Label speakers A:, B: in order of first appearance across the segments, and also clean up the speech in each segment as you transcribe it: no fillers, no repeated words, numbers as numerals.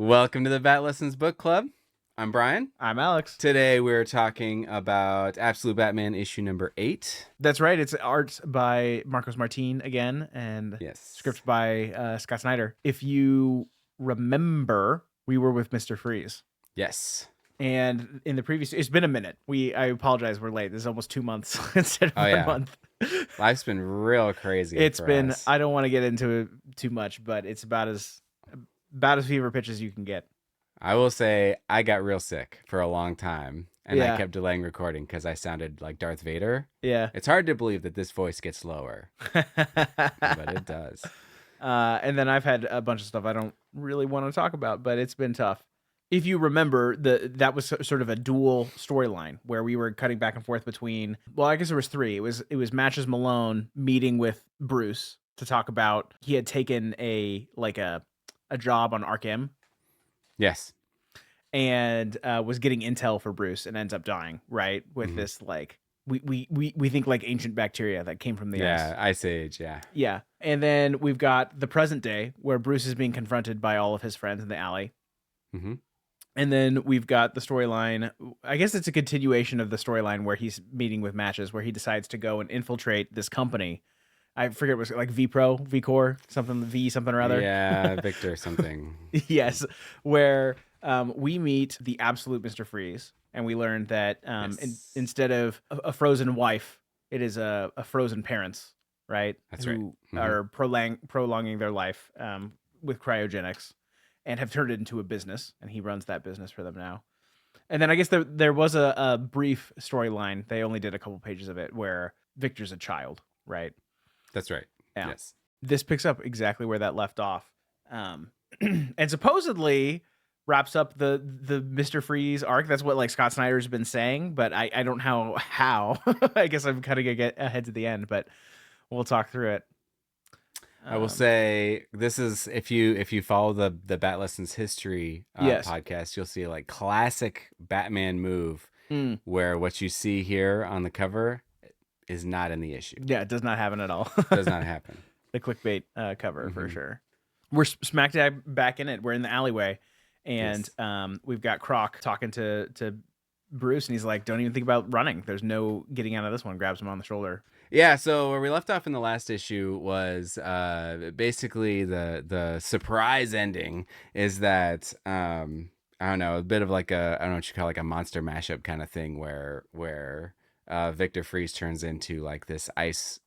A: Welcome to the Bat Lessons Book Club. I'm Brian.
B: I'm Alex.
A: Today we're talking about Absolute Batman issue number 8.
B: That's right. It's art by Marcos Martin again, and script by Scott Snyder. If you remember, we were with Mr. Freeze.
A: Yes.
B: And in the previous, it's been a minute. I apologize, we're late. This is almost 2 months instead of 1 month.
A: Life's been real crazy.
B: It's been.
A: Us.
B: I don't want to get into it too much, but it's about as fever pitch as you can get.
A: I will say I got real sick for a long time, and I kept delaying recording because I sounded like Darth Vader.
B: Yeah.
A: It's hard to believe that this voice gets lower, but it does.
B: And then I've had a bunch of stuff I don't really want to talk about, but it's been tough. If you remember, that was sort of a dual storyline where we were cutting back and forth between. Well, I guess there was 3. It was Matches Malone meeting with Bruce to talk about he had taken a job on Arkham.
A: Yes.
B: And was getting intel for Bruce and ends up dying, right? With this we think like ancient bacteria that came from the
A: Ice Age, yeah.
B: Yeah. And then we've got the present day where Bruce is being confronted by all of his friends in the alley.
A: Mm-hmm.
B: And then we've got the storyline. I guess it's a continuation of the storyline where he's meeting with Matches, where he decides to go and infiltrate this company. I forget what it was like VCore, something or other.
A: Yeah, Victor something.
B: Yes, where we meet the absolute Mr. Freeze, and we learn that instead of a frozen wife, it is a frozen parents, right?
A: That's
B: who
A: right.
B: Are prolonging their life with cryogenics, and have turned it into a business, and he runs that business for them now. And then I guess there was a brief storyline. They only did a couple pages of it where Victor's a child, right?
A: That's right.
B: Yeah.
A: Yes.
B: This picks up exactly where that left off, and supposedly wraps up the Mr. Freeze arc. That's what like Scott Snyder's been saying, but I don't know how. I guess I'm kind of gonna get ahead to the end, but we'll talk through it.
A: I will say this is if you follow the Bat Lessons history podcast, you'll see like classic Batman move where what you see here on the cover is not in the issue.
B: Yeah, it does not happen at all.
A: Does not happen.
B: The clickbait cover for sure. We're smack dab back in it. We're in the alleyway, and we've got Croc talking to Bruce, and he's like, "Don't even think about running. There's no getting out of this one." Grabs him on the shoulder.
A: Yeah, so where we left off in the last issue was basically the surprise ending is that I don't know, a bit of like I don't know what you call like a monster mashup kind of thing where Victor Freeze turns into like this ice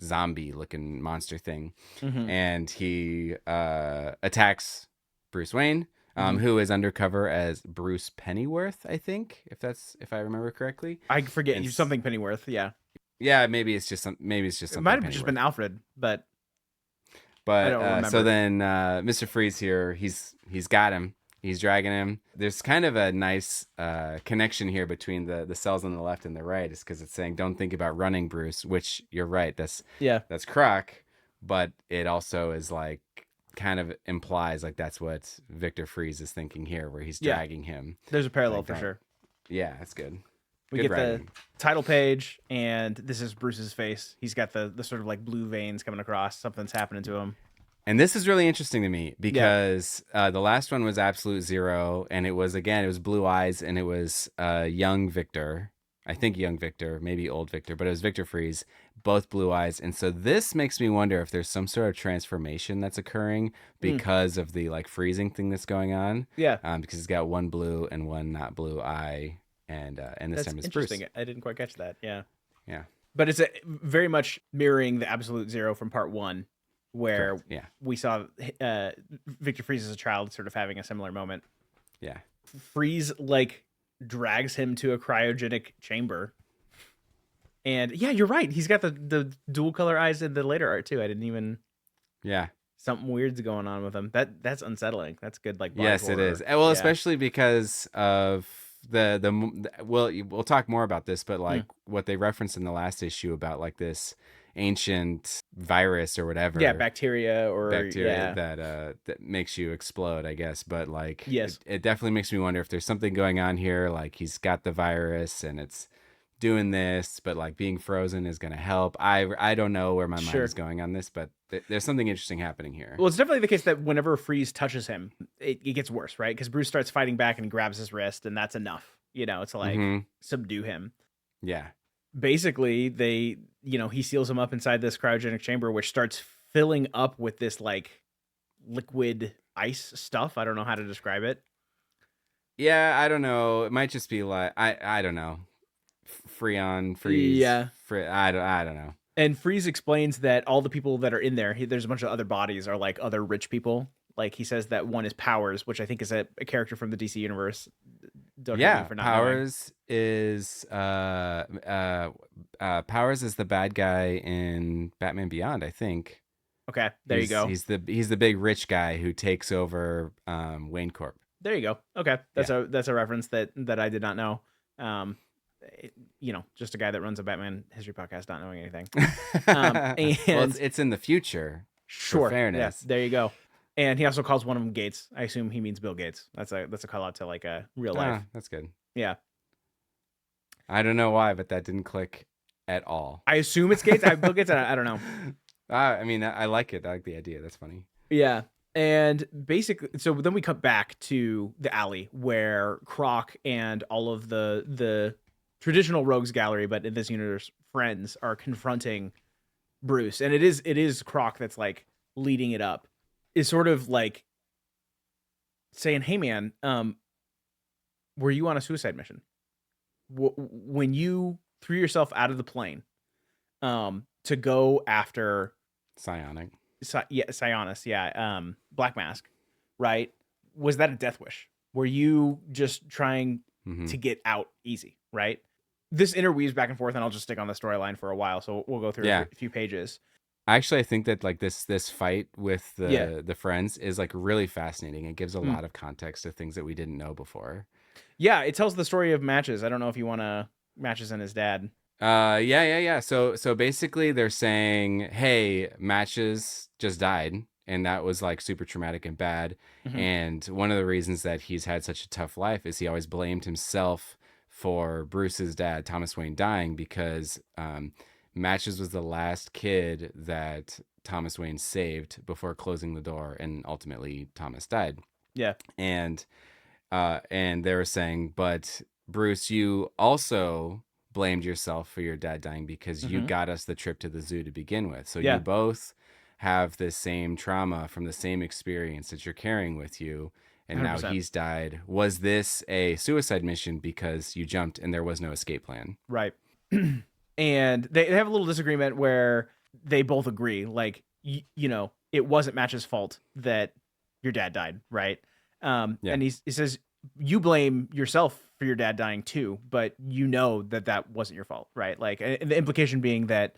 A: zombie looking monster thing, and he attacks Bruce Wayne, who is undercover as Bruce Pennyworth, I think, if I remember correctly.
B: I forget something Pennyworth, yeah.
A: Yeah, maybe it's just something.
B: It might have just been Alfred, but
A: I don't remember. So then, Mr. Freeze here, he's got him. He's dragging him. There's kind of a nice connection here between the cells on the left and the right, is because it's saying, "Don't think about running, Bruce." Which you're right. That's Croc, but it also is like kind of implies like that's what Victor Freeze is thinking here, where he's dragging him.
B: There's a parallel
A: like
B: for sure.
A: Yeah, that's good.
B: We get the title page, and this is Bruce's face. He's got the sort of like blue veins coming across. Something's happening to him.
A: And this is really interesting to me because the last one was Absolute Zero, and it was blue eyes, and it was young Victor. I think young Victor, maybe old Victor, but it was Victor Freeze, both blue eyes. And so this makes me wonder if there's some sort of transformation that's occurring because of the like freezing thing that's going on.
B: Yeah.
A: Because he's got one blue and one not blue eye. And this time it's
B: interesting.
A: Bruce.
B: I didn't quite catch that. Yeah.
A: Yeah.
B: But it's very much mirroring the Absolute Zero from part 1, where we saw Victor Freeze as a child sort of having a similar moment.
A: Yeah.
B: Freeze like drags him to a cryogenic chamber. And yeah, you're right. He's got the dual color eyes in the later art too. I didn't even.
A: Yeah.
B: Something weird's going on with him. That's unsettling. That's good. Like
A: yes, horror. It is. Well, especially because of we'll talk more about this, but like what they referenced in the last issue about like this ancient virus or whatever,
B: bacteria
A: that makes you explode, I guess. But like
B: yes,
A: it definitely makes me wonder if there's something going on here. Like he's got the virus and it's doing this, but like being frozen is going to help. I don't know where my mind
B: Sure.
A: is going on this, but there's something interesting happening here.
B: Well, it's definitely the case that whenever Freeze touches him, it gets worse, right? Because Bruce starts fighting back and grabs his wrist, and that's enough, to like
A: Mm-hmm.
B: subdue him.
A: Yeah.
B: Basically, he seals him up inside this cryogenic chamber, which starts filling up with this like liquid ice stuff. I don't know how to describe it.
A: Yeah, I don't know. It might just be like I don't know. Freon, freeze,
B: Yeah.
A: I don't know.
B: And Freeze explains that all the people that are in there, there's a bunch of other bodies, are like other rich people. Like he says that one is Powers, which I think is a character from the DC universe. Don't hate me
A: Yeah,
B: for not knowing.
A: Powers is the bad guy in Batman Beyond, I think.
B: Okay, there you go.
A: He's the big rich guy who takes over Wayne Corp.
B: There you go. Okay,
A: Yeah.
B: that's a reference that I did not know. Just a guy that runs a Batman history podcast, not knowing anything.
A: Well,
B: And
A: it's in the future.
B: sure,
A: For fairness.
B: yeah, there you go. And he also calls one of them Gates. I assume he means Bill Gates. That's a call out to like a real life.
A: That's good.
B: Yeah,
A: I don't know why, but that didn't click at all.
B: I assume it's Gates. Bill Gates. I don't know.
A: I mean, I like it. I like the idea. That's funny.
B: Yeah. And basically, so then we cut back to the alley where Croc and all of the traditional Rogues Gallery, but in this universe, friends are confronting Bruce, and it is Croc that's like leading it up, is sort of like saying, "Hey, man, were you on a suicide mission? When you threw yourself out of the plane, to go after
A: Psionic.
B: Sionis, Black Mask, right? Was that a death wish? Were you just trying to get out easy, right?" This interweaves back and forth, and I'll just stick on the storyline for a while, so we'll go through a few pages.
A: Actually, I think that like this fight with the friends is like really fascinating. It gives a lot of context to things that we didn't know before.
B: Yeah, it tells the story of Matches. I don't know if you want to Matches and his dad.
A: Yeah. So basically they're saying, hey, Matches just died, and that was like super traumatic and bad.
B: Mm-hmm.
A: And one of the reasons that he's had such a tough life is he always blamed himself for Bruce's dad, Thomas Wayne, dying, because Matches was the last kid that Thomas Wayne saved before closing the door, and ultimately Thomas died.
B: Yeah.
A: And they were saying, but Bruce, you also blamed yourself for your dad dying because you got us the trip to the zoo to begin with. So you both have the same trauma from the same experience that you're carrying with you, and
B: 100%.
A: now he's died. Was this a suicide mission because you jumped and there was no escape plan?
B: Right. And they have a little disagreement where they both agree, like, it wasn't Match's fault that your dad died, right? And he says, you blame yourself for your dad dying too, but that wasn't your fault, right? Like, and the implication being that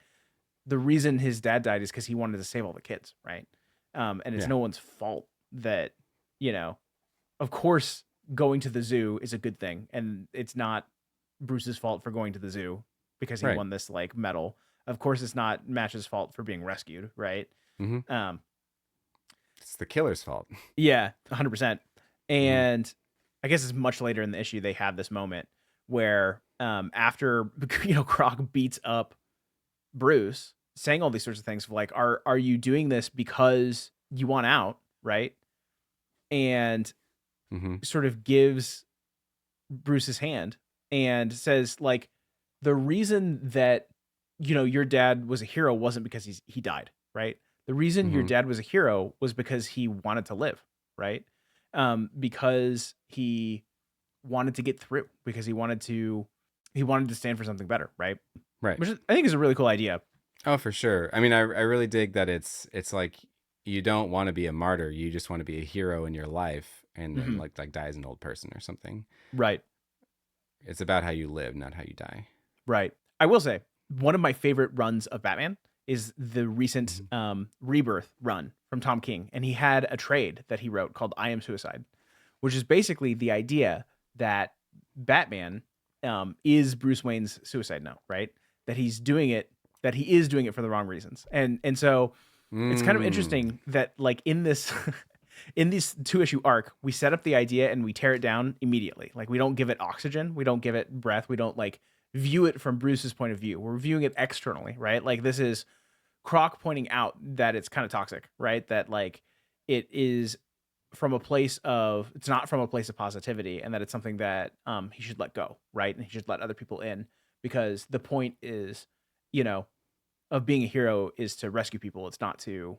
B: the reason his dad died is because he wanted to save all the kids, right? And it's no one's fault that, of course, going to the zoo is a good thing, and it's not Bruce's fault for going to the zoo because he won this like medal. Of course, it's not Match's fault for being rescued, right?
A: Mm-hmm. It's the killer's fault.
B: Yeah, 100%. And I guess it's much later in the issue they have this moment where after Croc beats up Bruce, saying all these sorts of things like, are you doing this because you want out, right? And sort of gives Bruce his hand and says, like, the reason that your dad was a hero wasn't because he died, right? The reason your dad was a hero was because he wanted to live, right? Because he wanted to get through, because he wanted to stand for something better, right?
A: Right.
B: Which I think is a really cool idea.
A: Oh, for sure. I mean, I really dig that it's like you don't want to be a martyr, you just want to be a hero in your life, and then like die as an old person or something.
B: Right.
A: It's about how you live, not how you die.
B: Right. I will say one of my favorite runs of Batman is the recent Rebirth run from Tom King, and he had a trade that he wrote called "I Am Suicide," which is basically the idea that Batman is Bruce Wayne's suicide note, right? That he is doing it for the wrong reasons, and so it's kind of interesting that like in this in this 2-issue arc, we set up the idea and we tear it down immediately. Like, we don't give it oxygen, we don't give it breath, we don't like view it from Bruce's point of view. We're viewing it externally, right? Like this is Croc pointing out that it's kind of toxic, right? That like it is from a place of it's not from a place of positivity, and that it's something that he should let go, right? And he should let other people in because the point is, you know, of being a hero is to rescue people. It's not to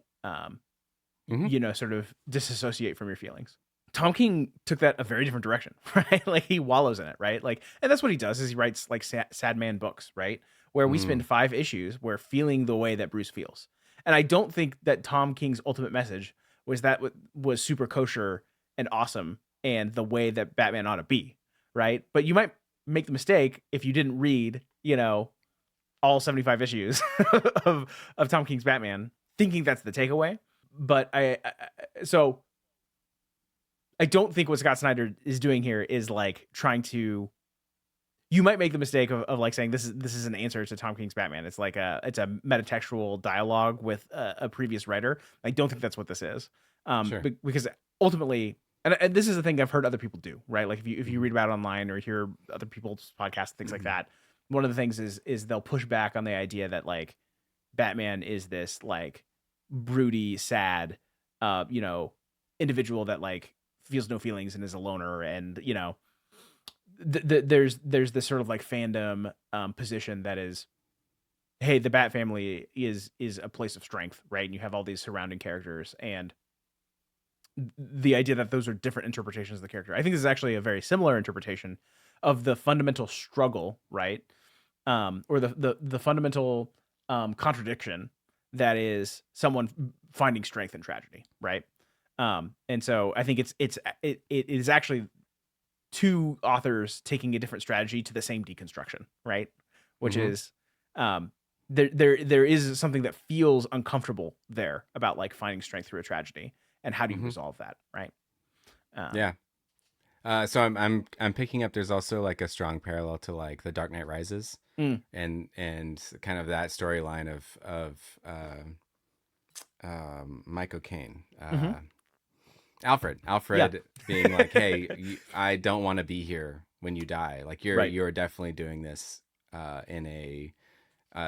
A: Hmm.
B: sort of disassociate from your feelings. Tom King took that a very different direction, right? Like he wallows in it, right? Like, and that's what he does is he writes like sad man books, right? Where we
A: Mm.
B: spend 5 issues where feeling the way that Bruce feels. And I don't think that Tom King's ultimate message was that was super kosher and awesome and the way that Batman ought to be, right? But you might make the mistake if you didn't read, all 75 issues of Tom King's Batman, thinking that's the takeaway. But so I don't think what Scott Snyder is doing here is like trying to. You might make the mistake of like saying this is an answer to Tom King's Batman. It's like it's a metatextual dialogue with a previous writer. I don't think that's what this is,
A: Sure.
B: because ultimately, and this is the thing I've heard other people do, right? Like if you read about it online or hear other people's podcasts, things like that. One of the things is they'll push back on the idea that like Batman is this like broody, sad, individual that like feels no feelings and is a loner, and there's this sort of like fandom position that is, hey, the Bat family is a place of strength, right? And you have all these surrounding characters, and the idea that those are different interpretations of the character. I think this is actually a very similar interpretation of the fundamental struggle, right? Or the fundamental contradiction that is someone finding strength in tragedy, right? And so I think it is actually two authors taking a different strategy to the same deconstruction, right? Which
A: Hmm.
B: is there is something that feels uncomfortable there about like finding strength through a tragedy, and how do you
A: Hmm.
B: resolve that, right? Um,
A: Yeah. So I'm picking up. There's also like a strong parallel to like The Dark Knight Rises,
B: mm,
A: and kind of that storyline of Michael Caine,
B: mm-hmm. Yeah,
A: Alfred being like, "Hey, I don't want to be here when you die. Like
B: right.
A: you're definitely doing this in a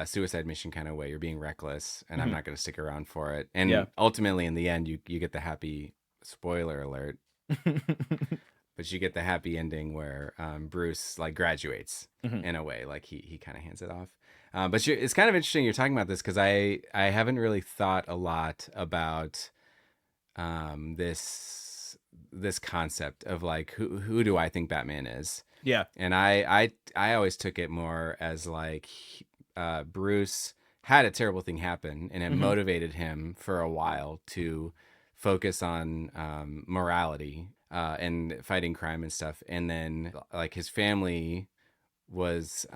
A: suicide mission kind of way. You're being reckless, and I'm
B: Mm-hmm.
A: not going to stick around for it."
B: Yeah.
A: And ultimately, in the end, you get the happy spoiler alert, but you get the happy ending where Bruce like graduates
B: Hmm.
A: in a way, like he kind of hands it off. But it's kind of interesting you're talking about this because I haven't really thought a lot about this concept of like who do I think Batman is,
B: Yeah.
A: and I always took it more as like Bruce had a terrible thing happen and it
B: Hmm.
A: motivated him for a while to focus on morality and fighting crime and stuff, and then like his family was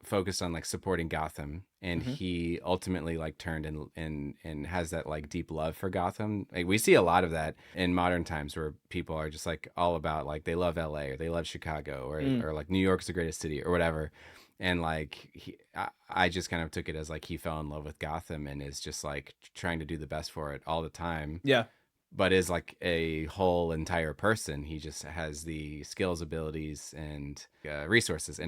A: focused on like supporting Gotham, and
B: Hmm.
A: he ultimately like turned and has that like deep love for Gotham. Like we see a lot of that in modern times where people are just like all about like they love LA or they love Chicago
B: Mm.
A: or like New York's the greatest city or whatever. And like I just kind of took it as like he fell in love with Gotham and is just like trying to do the best for it all the time,
B: Yeah.
A: but is like a whole entire person. He just has the skills, abilities, and
B: Oh,
A: resources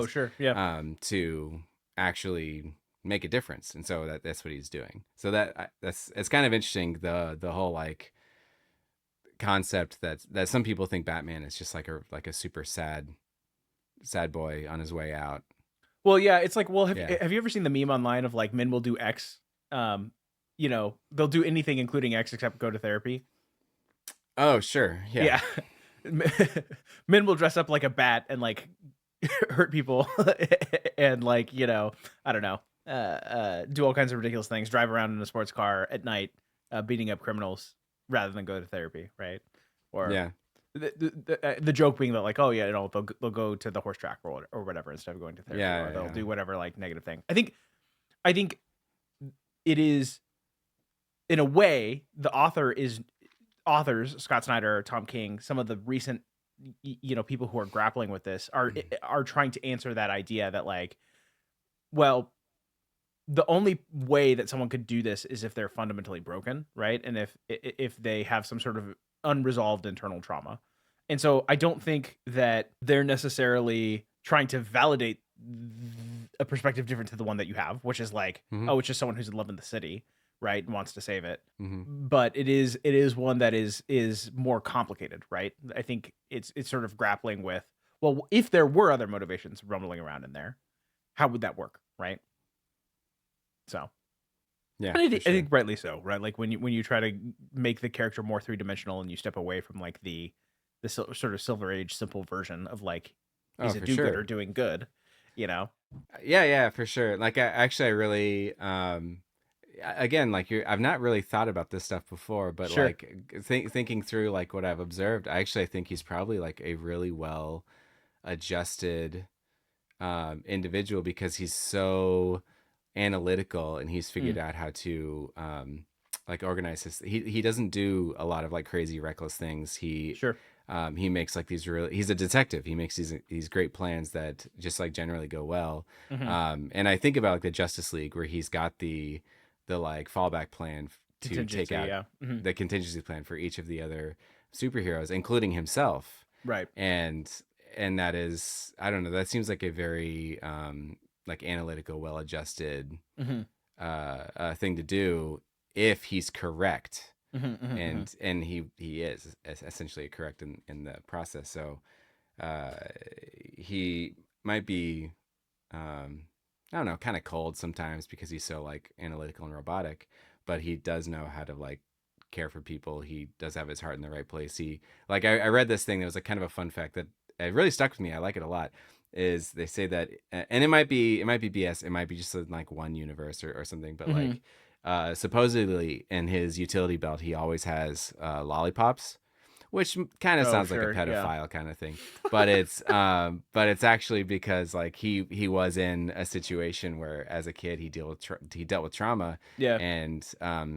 B: sure. Yeah.
A: to actually make a difference. And so that's what he's doing. So that's it's kind of interesting the whole like concept that some people think Batman is just like a super sad boy on his way out.
B: Well, yeah, it's like, well,
A: Yeah.
B: have you ever seen the meme online of like men will do X? Um, they'll do anything, including X, except go to therapy.
A: Oh sure. Yeah.
B: Yeah, men will dress up like a bat and like hurt people, and like I don't know, do all kinds of ridiculous things. Drive around in a sports car at night, beating up criminals rather than go to therapy, right? Or
A: Yeah.
B: the joke being that like, oh yeah, they'll go to the horse track or whatever instead of going to therapy, or
A: Yeah.
B: they'll
A: Yeah.
B: do whatever like negative thing. I think it is, in a way, the authors Scott Snyder, Tom King, some of the recent people who are grappling with this are trying to answer that idea that like, well, the only way that someone could do this is if they're fundamentally broken, right? And if they have some sort of unresolved internal trauma. And so I don't think that they're necessarily trying to validate a perspective different to the one that you have, which is like,
A: Hmm.
B: oh, it's just someone who's in love in the city, right, and wants to save it.
A: Hmm.
B: But it is one that is more complicated, right? I think it's sort of grappling with, well, if there were other motivations rumbling around in there, how would that work, right? So,
A: Yeah,
B: and
A: for
B: I
A: sure.
B: think rightly so, right? Like when you try to make the character more three dimensional and you step away from like the sort of Silver Age simple version of like
A: Oh,
B: he's a
A: for
B: do gooder
A: sure.
B: doing good, you know?
A: Yeah, yeah, for sure. Like I really again, like I've not really thought about this stuff before, but
B: Sure.
A: like thinking through like what I've observed, I actually think he's probably like a really well adjusted individual because he's so analytical and he's
B: Mm,
A: figured out how to like organize his he doesn't do a lot of like crazy reckless things.
B: sure.
A: He makes like these really he's a detective. He makes these great plans that just like generally go well.
B: Hmm.
A: And I think about like the Justice League where he's got the like fallback plan to take
B: Contingency,
A: out
B: yeah. Hmm.
A: the contingency plan for each of the other superheroes, including himself.
B: Right.
A: And that is I don't know, that seems like a very like analytical, well adjusted
B: Hmm.
A: thing to do if he's correct,
B: Hmm. Hmm. Hmm.
A: and he is essentially correct in the process. So uh, he might be I don't know, kind of cold sometimes because he's so like analytical and robotic, but he does know how to like care for people. He does have his heart in the right place. He like I read this thing that was like kind of a fun fact that it really stuck with me. I like it a lot. Is they say that, and it might be BS. It might be just in like one universe or something. But
B: Hmm.
A: like, supposedly in his utility belt, he always has lollipops, which kind of
B: Oh,
A: sounds like a
B: sure. Yeah.
A: pedophile kind of thing. But it's actually because like he was in a situation where as a kid he dealt with trauma,
B: Yeah.
A: and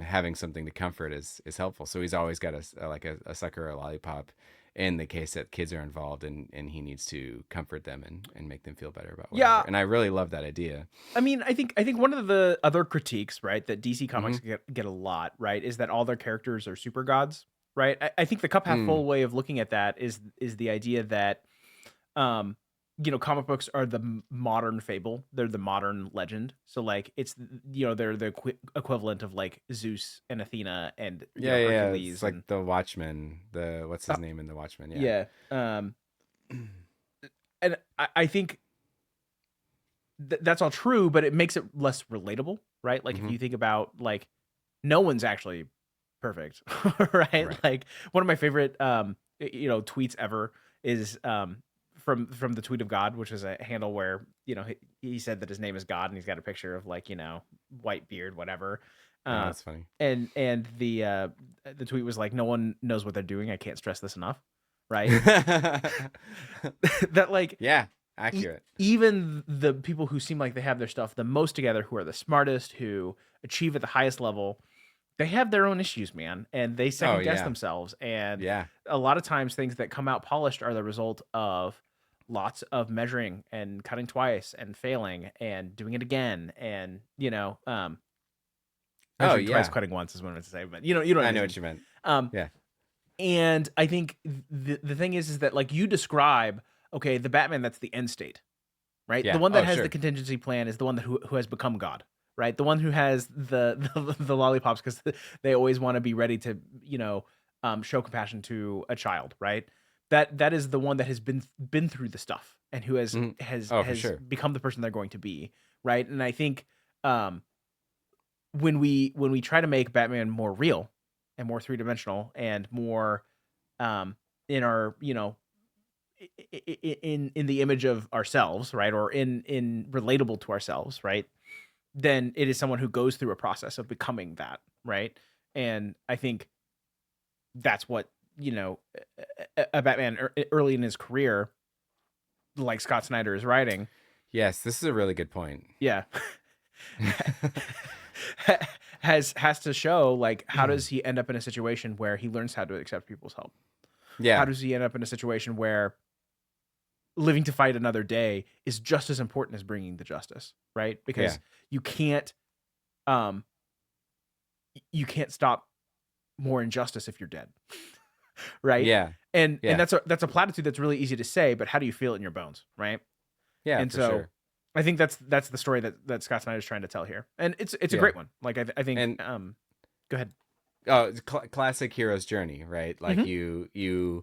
A: having something to comfort is helpful. So he's always got a sucker or a lollipop in the case that kids are involved, and he needs to comfort them and make them feel better about whatever.
B: Yeah.
A: And I really love that idea.
B: I mean, I think one of the other critiques, right, that DC
A: Hmm.
B: Comics get a lot, right, is that all their characters are super gods, right? I think the cup half
A: Mm.
B: full way of looking at that is the idea that um comic books are the modern fable. They're the modern legend. So like they're the equivalent of like Zeus and Athena and
A: Yeah, yeah. It's
B: Hercules
A: like
B: and
A: the Watchmen. The what's
B: uh,
A: his name in the Watchmen? Yeah.
B: yeah. And I think that's all true, but it makes it less relatable, right? Like if
A: Hmm.
B: you think about like no one's actually perfect, right?
A: Right.
B: Like one of my favorite tweets ever is from the tweet of God, which is a handle where he said that his name is God and he's got a picture of like white beard, whatever.
A: Oh,
B: Uh,
A: that's funny.
B: and the tweet was like, no one knows what they're doing. I can't stress this enough, right? That like
A: Yeah, accurate.
B: even the people who seem like they have their stuff the most together, who are the smartest, who achieve at the highest level, they have their own issues, man, and they
A: Oh
B: second guess
A: yeah,
B: themselves. And
A: yeah.
B: a lot of times, things that come out polished are the result of lots of measuring and cutting twice and failing and doing it again, and
A: Oh
B: measuring twice,
A: yeah.
B: cutting once is what I meant to say, but you know what
A: I
B: I
A: know
B: mean.
A: what you meant.
B: Um,
A: Yeah.
B: and I think the thing is that like you describe, okay, the Batman that's the end state, right? The
A: Yeah.
B: one that
A: Oh
B: has the
A: sure.
B: contingency plan is the one who has become God, right? The one who has the lollipops because they always want to be ready to, show compassion to a child, right? That is the one that has been through the stuff and who has
A: Hmm.
B: has
A: Oh for
B: has
A: sure.
B: become the person they're going to be, right? And I think um, when we try to make Batman more real and more three dimensional and more um, in our in the image of ourselves, right, or in relatable to ourselves, right, then it is someone who goes through a process of becoming that, right? And I think that's what a Batman early in his career, like Scott Snyder is writing.
A: Yes, this is a really good point.
B: Yeah. has to show like how does he end up in a situation where he learns how to accept people's help? How
A: Yeah.
B: does he end up in a situation where living to fight another day is just as important as bringing the justice, right?
A: Yeah.
B: Because you can't um you can't stop more injustice if you're dead, right?
A: Yeah.
B: And
A: Yeah.
B: that's a platitude that's really easy to say, but how do you feel it in your bones, right?
A: Yeah.
B: And
A: For
B: so
A: sure.
B: I think that's the story that Scott Snyder's trying to tell here, and it's a
A: Yeah.
B: great one. Like I think.
A: And
B: Go ahead.
A: oh, it's classic hero's journey, right? Like
B: Hmm.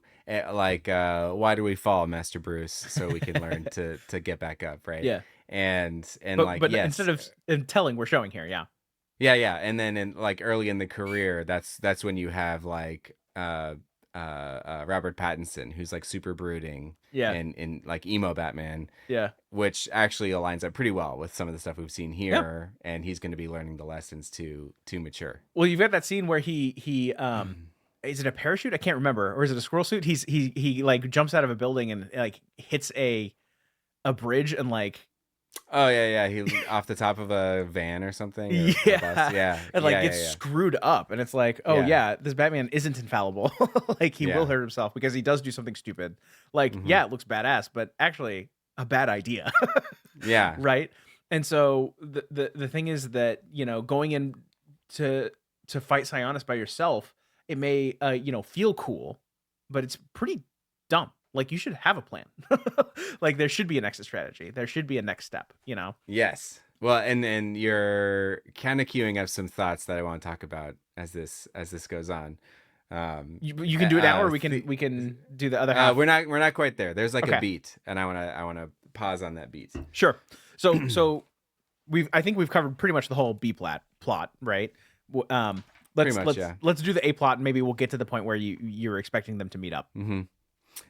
A: like why do we fall, Master Bruce? So we can learn to get back up, right?
B: Yeah,
A: And
B: but
A: like
B: instead
A: yes,
B: of in telling, we're showing here. Yeah.
A: yeah. And then in like early in the career, that's when you have like Robert Pattinson, who's like super brooding
B: Yeah.
A: and in like emo Batman,
B: Yeah.
A: which actually aligns up pretty well with some of the stuff we've seen
B: Yeah.
A: here, and he's going to be learning the lessons to mature.
B: Well, you've got that scene where he is it a parachute? I can't remember, or is it a squirrel suit? He like jumps out of a building and like hits a bridge and like
A: Oh yeah, he off the top of a van or something or a bus.
B: yeah,
A: Yeah,
B: and like gets
A: yeah,
B: screwed up, and it's like, oh
A: yeah,
B: yeah, this Batman isn't infallible. Like he will
A: yeah,
B: hurt himself because he does do something stupid. Like
A: hmm
B: yeah, it looks badass, but actually a bad idea.
A: yeah,
B: Right? And so the thing is that, going in to fight Sionis by yourself, it may feel cool, but it's pretty dumb. Like you should have a plan. Like there should be an exit strategy. There should be a next step.
A: yes. Well, and you're kind of queuing up some thoughts that I want to talk about as this goes on.
B: You can do it now, or we can
A: the,
B: we can do the other half.
A: we're not quite there. There's like a
B: Okay.
A: beat, and I wanna pause on that beat.
B: Sure. So I think we've covered pretty much the whole B plot, right?
A: Pretty
B: Let's
A: much,
B: let's
A: yeah.
B: let's do the A plot, and maybe we'll get to the point where you're expecting them to meet up.
A: hmm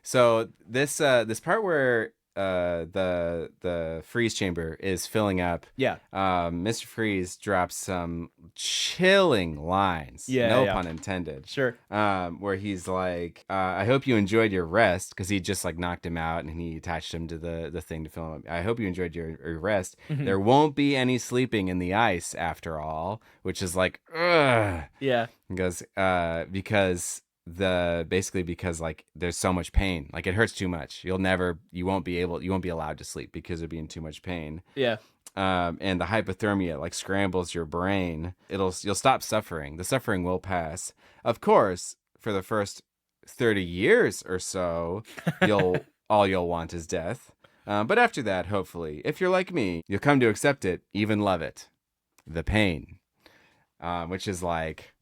A: So this part where the freeze chamber is filling up,
B: Yeah.
A: Mr. Freeze drops some chilling lines,
B: Yeah,
A: no
B: yeah.
A: pun intended.
B: Sure.
A: Where he's like, I hope you enjoyed your rest, because he just like knocked him out and he attached him to the thing to fill him up. I hope you enjoyed your rest.
B: Mhm.
A: There won't be any sleeping in the ice after all, which is like, ugh.
B: Yeah.
A: He goes, because like there's so much pain, like it hurts too much. You won't be allowed to sleep because of being too much pain.
B: Yeah.
A: And the hypothermia like scrambles your brain. You'll stop suffering. The suffering will pass. Of course, for the first 30 years or so, all you'll want is death. But after that, hopefully, if you're like me, you'll come to accept it, even love it. The pain. Which is like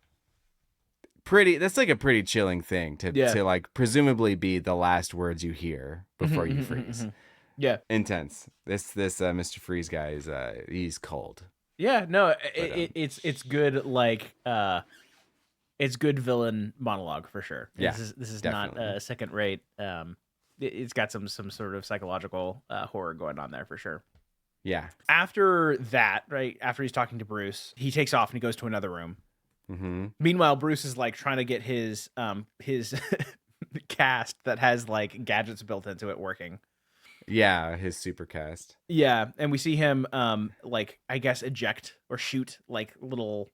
A: that's like a pretty chilling thing
B: Yeah.
A: to like presumably be the last words you hear before you freeze.
B: Yeah.
A: Intense. This Mr. Freeze guy is he's cold.
B: Yeah. No,
A: But,
B: it's good. Like, it's good villain monologue for sure.
A: Yeah,
B: This is
A: definitely.
B: not second rate. It's got some sort of psychological horror going on there for sure.
A: Yeah.
B: After that, right after he's talking to Bruce, he takes off and he goes to another room.
A: Mm-hmm.
B: Meanwhile, Bruce is like trying to get his cast that has like gadgets built into it working.
A: Yeah, his supercast.
B: Yeah, and we see him like I guess eject or shoot like little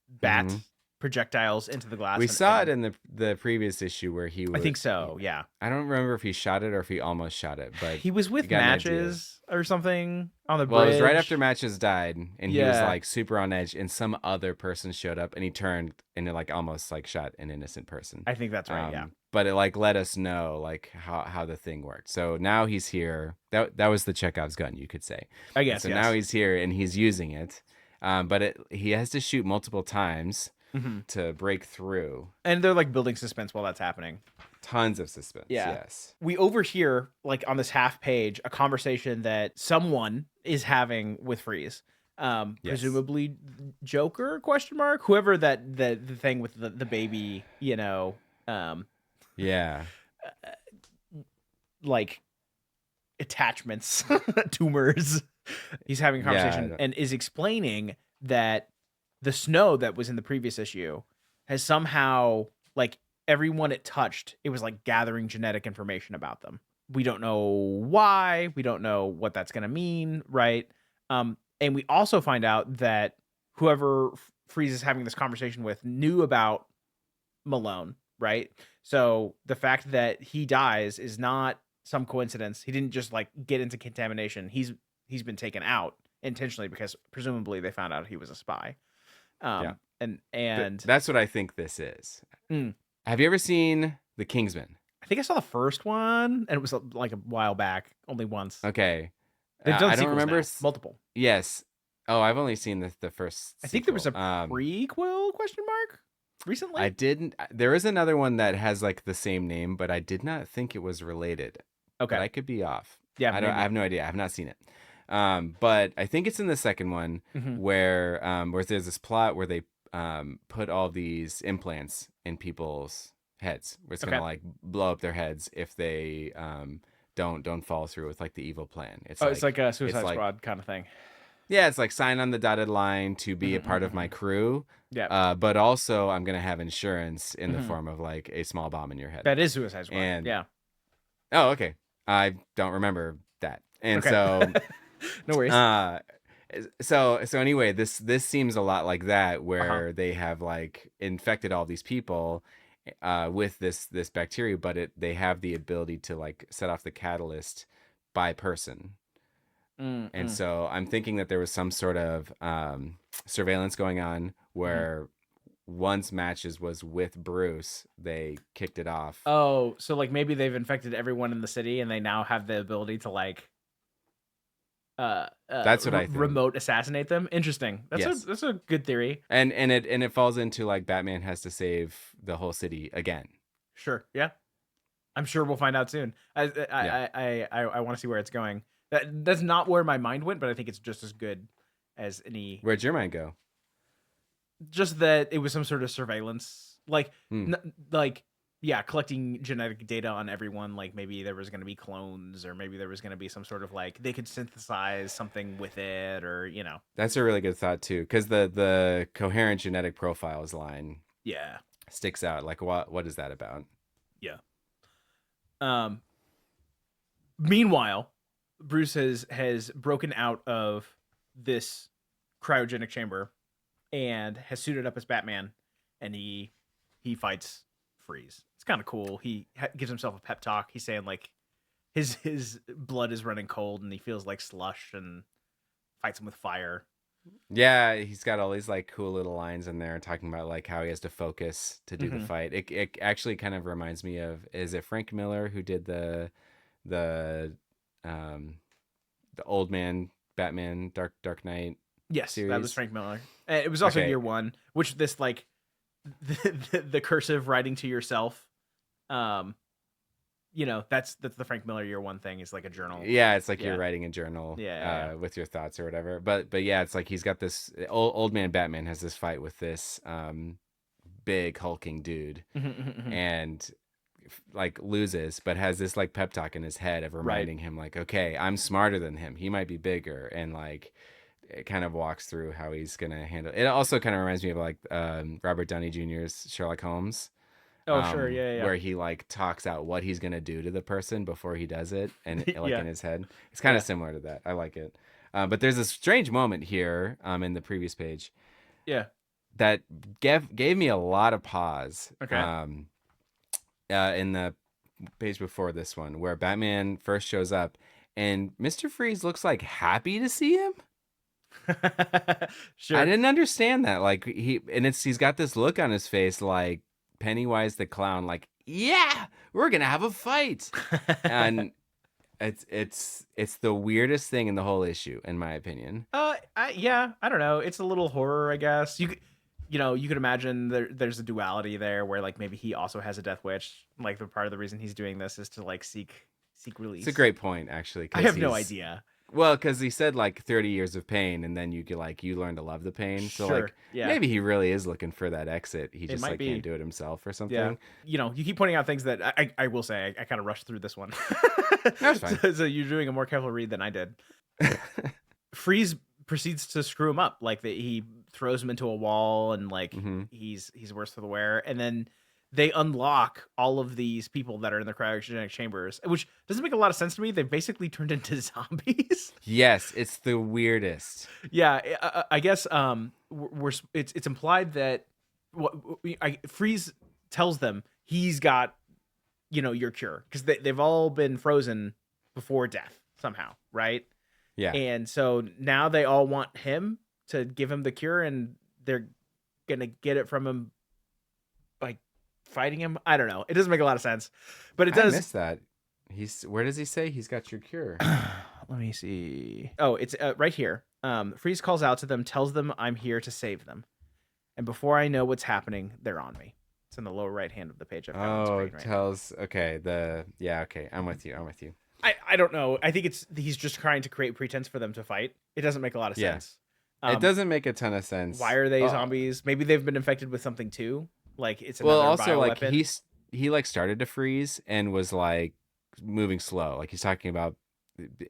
B: bat
A: Mhm.
B: projectiles into the glass.
A: We
B: and-
A: saw
B: and-
A: it in the previous issue where he was.
B: I think so. Yeah,
A: I don't remember if he shot it or if he almost shot it, but
B: he was with
A: you got an idea.
B: Matches or something on the
A: Well,
B: bridge.
A: it was right after Matches died, and he was
B: Yeah.
A: like super on edge, and some other person showed up, and he turned and it like almost like shot an innocent person.
B: I think that's right. Yeah.
A: But it like let us know like how the thing worked. So now he's here. That was the Chekhov's gun, you could say.
B: I
A: And
B: guess.
A: so
B: yes.
A: now he's here and he's using it, but he has to shoot multiple times
B: Mhm.
A: to break through.
B: And they're like building suspense while that's happening.
A: Tons of suspense.
B: Yeah.
A: Yes.
B: We overhear like on this half page a conversation that someone is having with Freeze.
A: Yes.
B: Presumably Joker question mark, whoever that the thing with the baby,
A: Yeah.
B: like attachments, tumors. He's having a conversation
A: Yeah.
B: and is explaining that the snow that was in the previous issue has somehow like everyone it touched, it was like gathering genetic information about them. We don't know why, we don't know what that's going to mean, right? And we also find out that whoever Freeze is having this conversation with knew about Malone, right? So the fact that he dies is not some coincidence. He didn't just like get into contamination. He's been taken out intentionally because presumably they found out he was a spy.
A: Yeah.
B: And
A: That's what I think this is.
B: Mm.
A: Have you ever seen The Kingsman?
B: I think I saw the first one and it was like a while back, only once.
A: Okay.
B: They've done
A: I don't
B: sequels
A: remember.
B: now, multiple.
A: Yes. Oh, I've only seen the first
B: I think there was
A: sequel.
B: a prequel question mark recently.
A: I didn't. There is another one that has like the same name, but I did not think it was related. But
B: Okay.
A: I could be off.
B: Yeah,
A: I don't. I
B: maybe.
A: have no idea. I have not seen it. But I think it's in the second one
B: Hmm.
A: where there's this plot where they put all these implants in people's heads, where it's
B: Okay.
A: gonna like blow up their heads if they don't follow through with like the evil plan.
B: Oh, it's like a
A: It's
B: Suicide
A: like
B: Squad kind of thing.
A: yeah, it's like sign on the dotted line to be
B: Hmm.
A: a part of
B: Hmm.
A: my crew.
B: Yeah.
A: But also I'm gonna have insurance in the
B: Hmm.
A: form of like a small bomb in your head.
B: That is Suicide Squad.
A: And
B: Yeah.
A: oh, okay. I don't remember that. And
B: Okay.
A: so
B: No worries.
A: uh so anyway, this seems a lot like that
B: Uh-huh.
A: where they have like infected all these people with this bacteria, but they have the ability to like set off the catalyst by person. And
B: Mm-hmm.
A: so I'm thinking that there was some sort of surveillance going on where once matches was with Bruce, they kicked it off.
B: Oh, so like maybe they've infected everyone in the city and they now have the ability to like
A: That's what I think.
B: remote assassinate them. Interesting.
A: Yes.
B: That's a good theory.
A: And it falls into like Batman has to save the whole city again.
B: Sure. Yeah. I'm sure we'll find out soon. I
A: Yeah.
B: I want to see where it's going. That's not where my mind went, but I think it's just as good as any.
A: Where'd your mind go?
B: Just that it was some sort of surveillance, like
A: Hmm.
B: like yeah, collecting genetic data on everyone. Like maybe there was going to be clones, or maybe there was going to be some sort of like they could synthesize something with it, or
A: That's a really good thought too, because the coherent genetic profiles line
B: yeah,
A: sticks out. Like what is that about?
B: yeah. Um. Meanwhile, Bruce has broken out of this cryogenic chamber and has suited up as Batman, and he fights Freeze. It's kind of cool. He gives himself a pep talk. He's saying like his blood is running cold and he feels like slush, and fights him with fire.
A: Yeah, he's got all these like cool little lines in there talking about like how he has to focus to do the
B: Hmm.
A: fight. It actually kind of reminds me of, is it Frank Miller who did the um the old man Batman Dark Knight
B: Yes, that was
A: series?
B: Frank Miller. It was also
A: Okay.
B: year one, which this like the cursive writing to yourself. Um, that's the Frank Miller year one thing, is like a journal.
A: Yeah, it's like you're
B: Yeah,
A: writing a journal
B: yeah,
A: with your thoughts or whatever. But yeah, it's like he's got this old man Batman has this fight with this big hulking dude
B: yeah. Mhm.
A: and like loses, but has this like pep talk in his head of
B: Right.
A: reminding him like, okay, I'm smarter than him. He might be bigger, and like it kind of walks through how he's gonna handle it. Also kind of reminds me of like Robert Downey Jr.'s Sherlock Holmes,
B: Oh, sure. Yeah, yeah,
A: where he like talks out what he's gonna do to the person before he does it, and
B: yeah.
A: like
B: Yeah,
A: in his head, it's kind of
B: yeah,
A: similar to that. I like it. But there's a strange moment here in the previous page
B: yeah.
A: that gave me a lot of pause.
B: Okay.
A: In the page before this one, where Batman first shows up, and Mr. Freeze looks like happy to see him. I
B: Sure.
A: didn't understand that. Like he's got this look on his face, like Pennywise the clown, like yeah, we're gonna have a fight, and it's the weirdest thing in the whole issue, in my opinion.
B: Yeah, I don't know. It's a little horror, I guess. You could imagine there's a duality there where like maybe he also has a death wish. Like the part of the reason he's doing this is to like seek
A: It's a
B: release.
A: great point, actually,
B: I
A: because
B: have no
A: he's
B: idea.
A: well, because he said like 30 years of pain, and then you get like you learn to love the pain. So
B: Sure.
A: like
B: Yeah.
A: maybe he really is looking for that exit. He
B: It
A: just
B: might
A: like can't
B: be.
A: do it himself or
B: Yeah.
A: something.
B: You keep pointing out things that I will say I kind of rushed through this one.
A: That's fine.
B: So you're doing a more careful read than I did. Freeze proceeds to screw him up. Like he throws him into a wall, and like
A: Hmm.
B: he's worse for the wear. And then they unlock all of these people that are in the cryogenic chambers, which doesn't make a lot of sense to me. They basically turned into zombies.
A: Yes, it's the weirdest.
B: Yeah, I guess it's implied that Freeze tells them he's got your cure, because they've all been frozen before death somehow, right?
A: Yeah.
B: And so now they all want him to give him the cure, and they're gonna get it from him by fighting him. I don't know. It doesn't make a lot of sense, but it
A: I
B: does.
A: missed that. Where does he say he's got your cure?
B: Let me see. Oh, it's right here. Freeze calls out to them, tells them I'm here to save them. And before I know what's happening, they're on me. It's in the lower right hand of the page I've got on
A: Oh,
B: screen right now.
A: tells. Okay, okay. I'm with you. I'm with you.
B: I don't know. I think he's just trying to create pretense for them to fight. It doesn't make a lot of
A: Yeah,
B: sense.
A: it doesn't make a ton of
B: Why
A: sense.
B: are they zombies? Maybe they've been infected with something too. Like it's
A: Well,
B: another
A: also like
B: bioweapon.
A: he like started to freeze and was like moving slow. Like he's talking about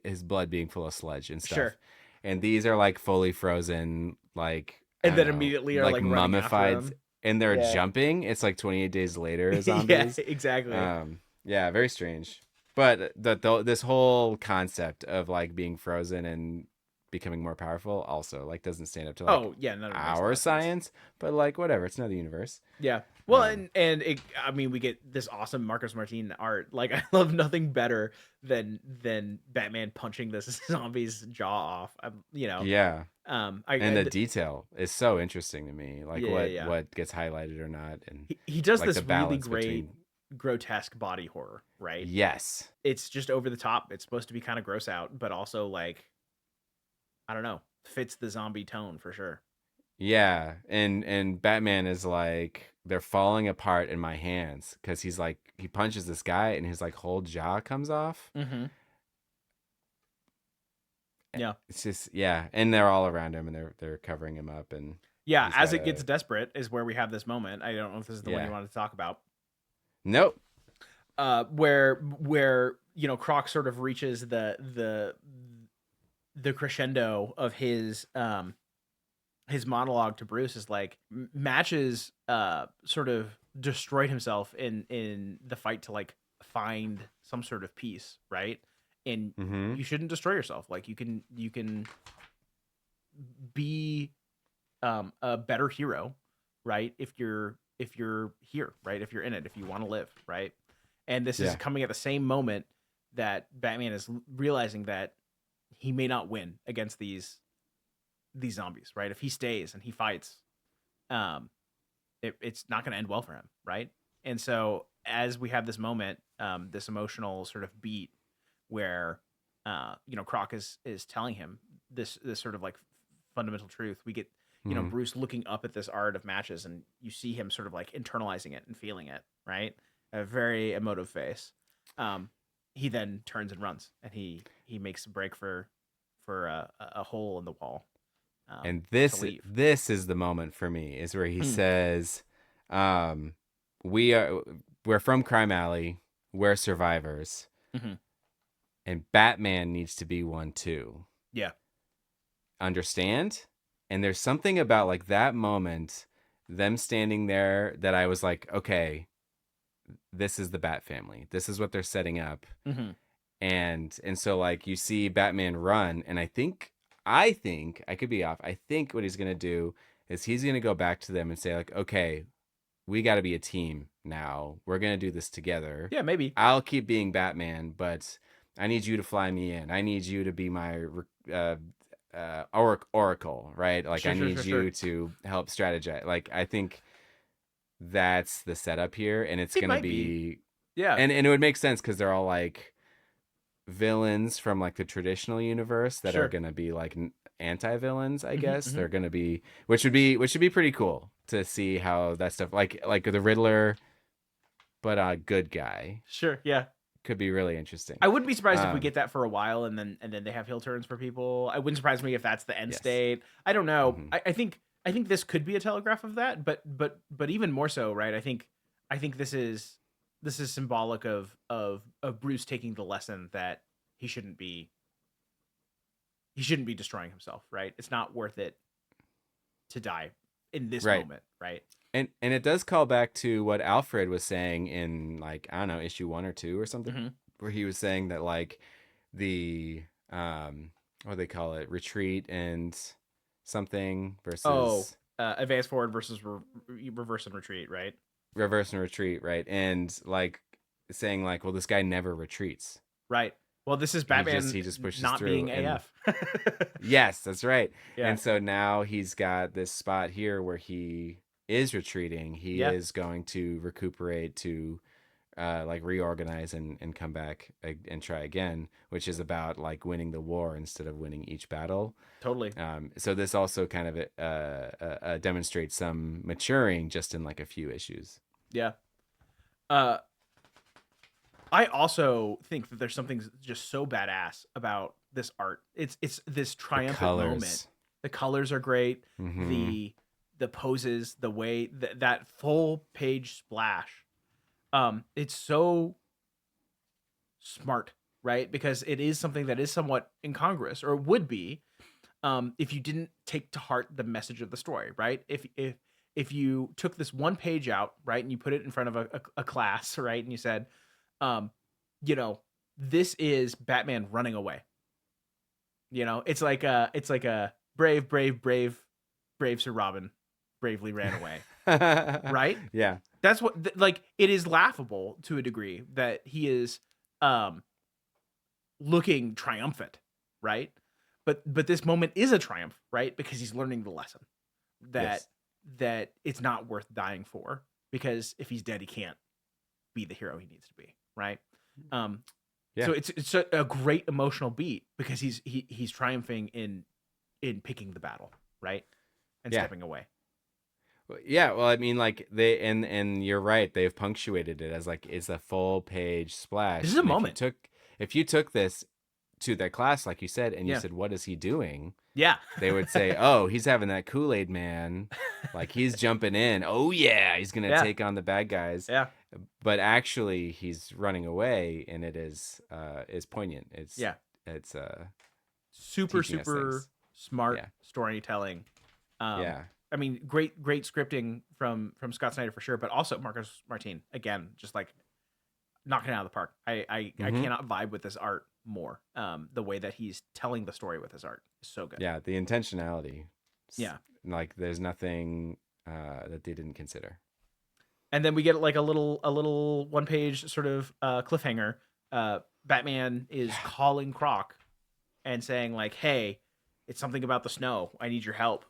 A: his blood being full of sludge and
B: Sure.
A: stuff. And these are like fully frozen, like I
B: And
A: don't
B: then
A: know,
B: immediately are
A: like
B: like running after
A: mummified,
B: him.
A: and they're
B: Yeah.
A: jumping. It's like 28 days later
B: Yeah,
A: zombies.
B: exactly.
A: Yeah, very strange. But this whole concept of like being frozen and becoming more powerful also like doesn't stand up to like
B: Oh, yeah, none of it makes a lot
A: our
B: of sense.
A: science, but like whatever, it's another universe.
B: Yeah. Well,
A: Um,
B: and I mean, we get this awesome Marcus Martin art. Like, I love nothing better than Batman punching this zombie's jaw off.
A: yeah, and
B: I
A: the detail is so interesting to me, like
B: yeah, yeah, yeah.
A: what gets highlighted or not, and
B: He does
A: like the
B: this really
A: balance
B: great
A: between
B: grotesque body horror, right?
A: yes,
B: It's just over the top. It's supposed to be kind of gross out, but also like I don't know, fits the zombie tone for sure.
A: yeah, and Batman is like they're falling apart in my hands because he's like he punches this guy and his like whole jaw comes off.
B: Mm-hmm. Yeah.
A: It's just yeah, and they're all around him and they're covering him up and
B: Yeah,
A: he's
B: as
A: got
B: it gets
A: a
B: desperate is where we have this moment. I don't know if this is the one you
A: yeah.
B: wanted to talk about.
A: Nope.
B: Where Croc sort of reaches the crescendo of his monologue to Bruce is like Matches sort of destroyed himself in the fight to like find some sort of peace, right? And
A: Mm-hmm.
B: you shouldn't destroy yourself. Like you can be a better hero, right? If you're here, right? If you're in it, if you want to live, right? And this is
A: Yeah.
B: coming at the same moment that Batman is realizing that he may not win against these zombies, right? If he stays and he fights, um, it's not going to end well for him, right? And so as we have this moment, this emotional sort of beat where Croc is telling him this sort of like fundamental truth. We get
A: Mm-hmm.
B: Bruce looking up at this art of Matches, and you see him sort of like internalizing it and feeling it, right? A very emotive face. He then turns and runs, and he makes a break for a hole in the wall,
A: And
B: to
A: this
B: leave.
A: this is the moment for me is where he
B: Hmm.
A: says, um, we're from Crime Alley, we're survivors,
B: Mm-hmm.
A: and Batman needs to be one too.
B: Yeah,
A: Understand? And there's something about like that moment, them standing there that I was like, okay, this is the Bat family. This is what they're setting up.
B: mm-hmm.
A: And so like you see Batman run, and I think I could be off. I think what he's gonna do is he's gonna go back to them and say like, okay, we got to be a team now. We're gonna do this together.
B: Yeah, maybe.
A: I'll keep being Batman, but I need you to fly me in. I need you to be my oracle, right? Like I
B: Sure, sure,
A: need
B: sure,
A: you
B: sure.
A: to help strategize. Like I think that's the setup here, and it's
B: It
A: gonna
B: might be.
A: be,
B: Yeah.
A: and it would make sense because they're all like villains from like the traditional universe that are
B: Sure.
A: gonna be like anti-villains, I
B: Mm-hmm,
A: guess.
B: mm-hmm.
A: They're gonna be, which should be pretty cool to see how that stuff like the Riddler, but a good guy
B: Sure. Yeah.
A: could be really interesting.
B: I wouldn't be surprised if we
A: Um,
B: get that for a while, and then they have heel turns for people. I wouldn't surprise me if that's the end
A: yes.
B: state. I don't know.
A: Hmm.
B: I think this could be a telegraph of that, but even more so, right? I think this is symbolic of Bruce taking the lesson that he shouldn't be he shouldn't be destroying himself, right? It's not worth it to die in this
A: Right.
B: moment, right?
A: And it does call back to what Alfred was saying in like I don't know issue 1 or 2 or something,
B: Mm-hmm.
A: where he was saying that like the what do they call it, retreat and something
B: Oh,
A: versus
B: advance forward versus reverse and retreat, right?
A: reverse and retreat, right? And like saying like, well, this guy never retreats.
B: Right. Well, this is
A: He just
B: Batman
A: he just pushes
B: not
A: through.
B: being
A: And
B: AF.
A: yes, that's right.
B: Yeah.
A: And so now he's got this spot here where he is retreating. He
B: Yeah.
A: is going to recuperate to like reorganize and come back and try again, which is about like winning the war instead of winning each battle.
B: Totally.
A: So this also kind of demonstrates some maturing just in like a few issues.
B: Yeah. Uh, I also think that there's something just so badass about this art. It's this
A: The
B: triumphant moment.
A: colors.
B: The colors are great.
A: Mm-hmm.
B: The poses, the way that full page splash. It's so smart, right? Because it is something that is somewhat incongruous, or would be, if you didn't take to heart the message of the story, right? If you took this one page out, right, and you put it in front of a class, right, and you said, um, you know, this is Batman running away. It's like a brave Sir Robin bravely ran away, right?
A: Yeah.
B: That's what like it is laughable to a degree that he is um looking triumphant, right? But this moment is a triumph, right? Because he's learning the lesson that
A: Yes.
B: it's not worth dying for, because if he's dead he can't be the hero he needs to be, right? Um
A: Yeah.
B: so it's a great emotional beat because he's triumphing in picking the battle, right? And
A: Yeah.
B: stepping away.
A: Yeah, well, I mean, like they and you're right. They've punctuated it as like it's a full page
B: This
A: splash.
B: is a
A: And
B: moment.
A: if you took this to that class, like you said, and you
B: Yeah.
A: said, "What is he doing?"
B: Yeah.
A: They would say, "Oh, he's having that Kool-Aid man, like he's jumping in. Oh yeah, he's gonna
B: Yeah.
A: take on the bad guys."
B: Yeah.
A: But actually, he's running away, and it is poignant.
B: Yeah.
A: It's
B: Super
A: teaching us
B: super
A: things.
B: smart
A: Yeah,
B: storytelling. um
A: yeah.
B: I mean, great scripting from Scott Snyder for sure, but also Marcus Martin again, just like knocking it out of the park. I
A: Mm-hmm.
B: cannot vibe with this art more. The way that he's telling the story with his art is so good.
A: Yeah, the intentionality.
B: Yeah.
A: Like there's nothing that they didn't consider.
B: And then we get like a little one page sort of cliffhanger. Batman is
A: Yeah.
B: calling Croc and saying like, "Hey, it's something about the snow. I need your help.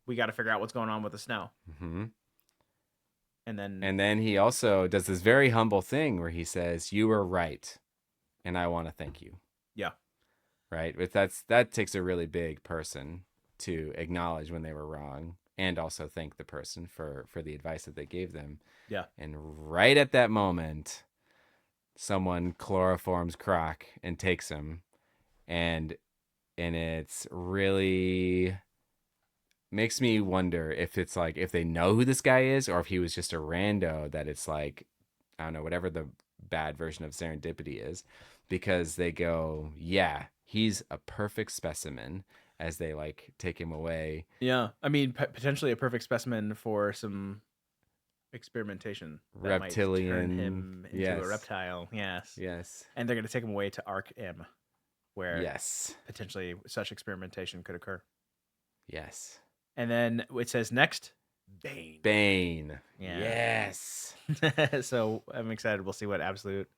B: We got to figure out what's going on with the snow."
A: Hmm.
B: And then
A: And then he also does this very humble thing where he says, "You were right, and I want to thank you."
B: yeah,
A: Right? That takes a really big person to acknowledge when they were wrong and also thank the person for the advice that they gave them.
B: yeah,
A: And right at that moment, someone chloroforms Croc and takes him, and it's really makes me wonder if it's like if they know who this guy is or if he was just a rando that it's like I don't know whatever the bad version of serendipity is because they go yeah he's a perfect specimen as they like take him away.
B: yeah. I mean, potentially a perfect specimen for some experimentation that might turn
A: Reptilian.
B: him into a
A: Yes.
B: reptile. Yes.
A: Yes.
B: And they're going to take him away to Arc M, where
A: Yes.
B: potentially such experimentation could occur.
A: Yes.
B: And then it says next, Bane.
A: Bane.
B: Yeah.
A: Yes.
B: So I'm excited. We'll see what absolute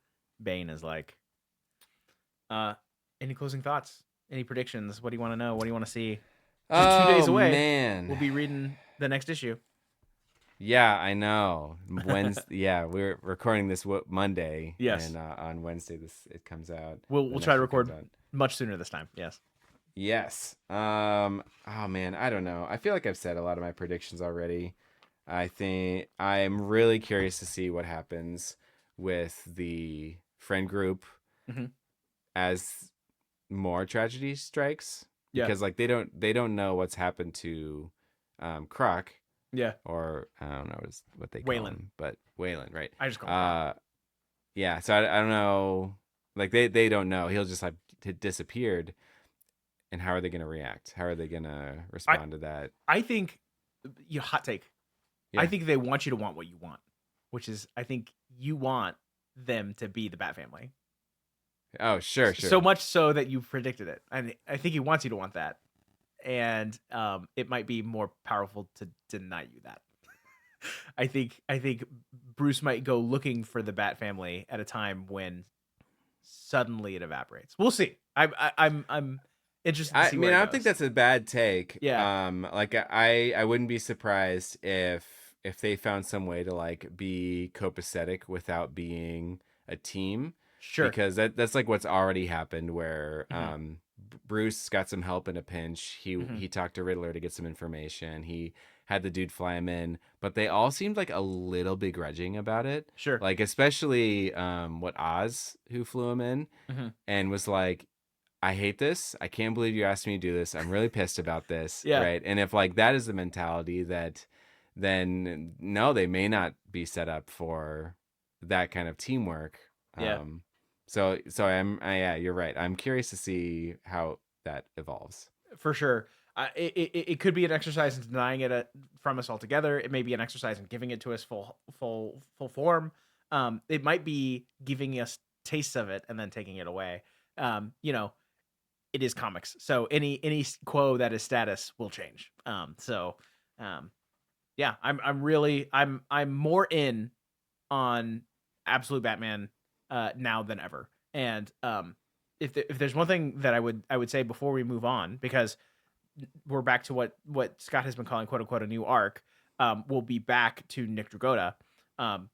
B: Bane is like. Any closing thoughts? Any predictions? What do you want to know? What do you want to see? Just 2 days
A: Oh
B: away.
A: man.
B: We'll be reading the next issue.
A: Yeah, I know. Wednesday. Yeah, we're recording this Monday,
B: Yes.
A: and on Wednesday it comes out.
B: We'll
A: The
B: try to
A: next one comes
B: record
A: out.
B: much sooner this time. Yes.
A: Yes. Oh man, I don't know. I feel like I've said a lot of my predictions already. I think I'm really curious to see what happens with the friend group
B: Mm-hmm.
A: as more tragedy strikes
B: Yeah.
A: because like they don't know what's happened to Croc
B: Yeah.
A: or I don't know what they call
B: Waylon.
A: him, but Waylon, right?
B: I just call him Croc.
A: Yeah. So I don't know. Like they don't know. He'll just like disappeared. And how are they going to react? How are they going to respond to that?
B: I think, hot take. I
A: Yeah.
B: think they want you to want what you want, which is, I think you want them to be the Bat Family.
A: Oh, sure.
B: So much so that you predicted it. And I think he wants you to want that. And it might be more powerful to deny you that. I think Bruce might go looking for the Bat Family at a time when suddenly it evaporates. We'll see. I'm interested to
A: I
B: see
A: mean,
B: where
A: I
B: it
A: don't think
B: goes.
A: that's a bad take.
B: Yeah.
A: Like I wouldn't be surprised if if they found some way to like be copacetic without being a team,
B: Sure.
A: because that's like what's already happened where
B: Mm-hmm.
A: Bruce got some help in a pinch.
B: Mm-hmm.
A: He talked to Riddler to get some information. He had the dude fly him in, but they all seemed like a little begrudging about it.
B: Sure.
A: Like especially what Oz, who flew him in
B: Mm-hmm.
A: and was like, I hate this. I can't believe you asked me to do this. I'm really pissed about this.
B: Yeah.
A: Right. And if like that is the mentality, that then no, they may not be set up for that kind of teamwork.
B: Yeah.
A: Yeah, you're right. I'm curious to see how that evolves.
B: For sure. It could be an exercise in denying it from us altogether. It may be an exercise in giving it to us full form. It might be giving us tastes of it and then taking it away. You know, it is comics, so any quo that is status will change. Um, yeah, I'm more in on Absolute Batman now than ever. And if there's one thing that I would say before we move on, because we're back to what Scott has been calling quote unquote a new arc. We'll be back to Nick Dragotta. Um,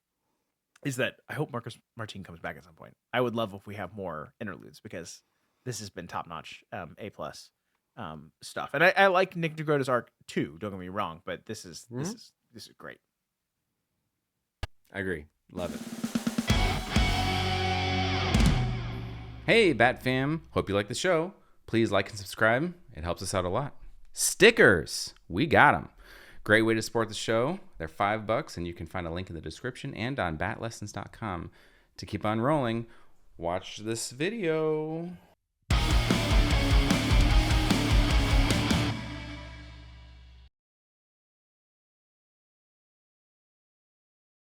B: is that I hope Marcus Martin comes back at some point. I would love if we have more interludes because this has been top notch, A plus stuff. And I like Nick Dragotta's arc too. Don't get me wrong, but this is great.
A: I agree. Love it. Hey, Bat fam. Hope you like the show. Please like and subscribe. It helps us out a lot. Stickers. We got them. Great way to support the show. They're $5, and you can find a link in the description and on batlessons.com. To keep on rolling, watch this video.